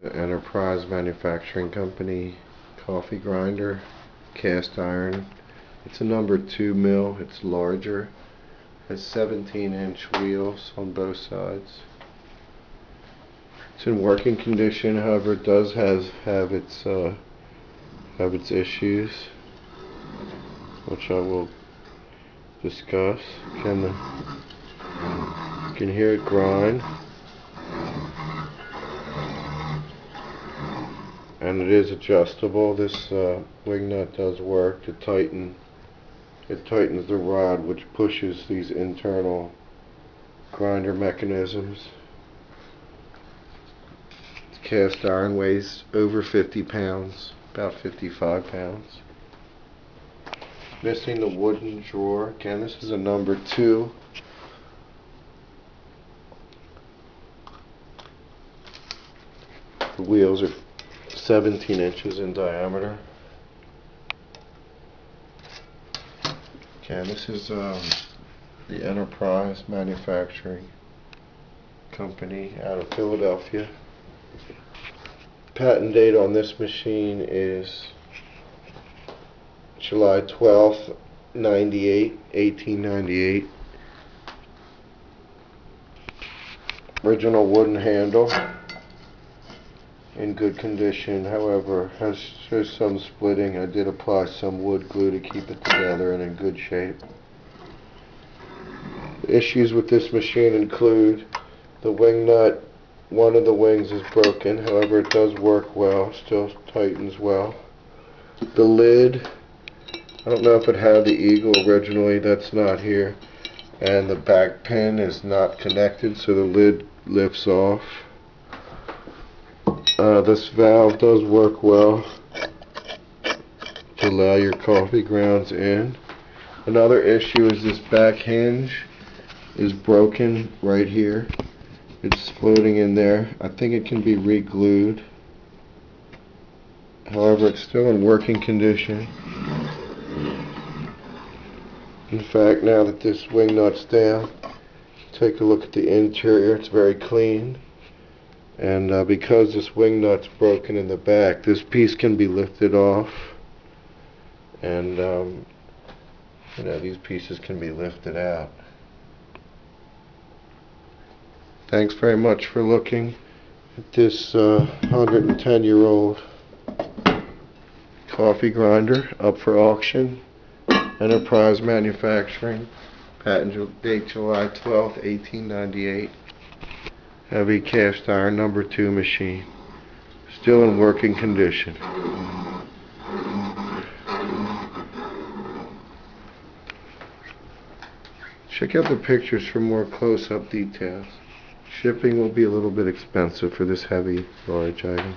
The Enterprise Manufacturing Company coffee grinder, cast iron. It's a number 2 mill. It's larger. Has 17-inch wheels on both sides. It's in working condition, however it does have its issues, which I will discuss. You can hear it grind, and it is adjustable. This wing nut does work to tighten. It tightens the rod, which pushes these internal grinder mechanisms. Cast iron, weighs over 50 pounds, about 55 pounds. Missing the wooden drawer. Again, this is a number 2. The wheels are 17 inches in diameter. Again, this is the Enterprise Manufacturing Company out of Philadelphia. Patent date on this machine is July 12th, 1898. Original wooden handle, in good condition, however shows some splitting. I did apply some wood glue to keep it together and in good shape. The issues with this machine include the wing nut. One of the wings is broken, however it does work well, still tightens well. The lid, I don't know if it had the eagle originally, that's not here. And the back pin is not connected, so the lid lifts off. This valve does work well to allow your coffee grounds in. Another issue is this back hinge is broken right here. It's floating in there. I think it can be re-glued. However, it's still in working condition. In fact, now that this wing nut's down, take a look at the interior. It's very clean. And because this wing nut's broken in the back, this piece can be lifted off. And these pieces can be lifted out. Thanks very much for looking at this 110-year-old coffee grinder up for auction. Enterprise Manufacturing, patent date July 12th, 1898. Heavy cast iron number 2 machine. Still in working condition. Check out the pictures for more close-up details. Shipping will be a little bit expensive for this heavy, large item.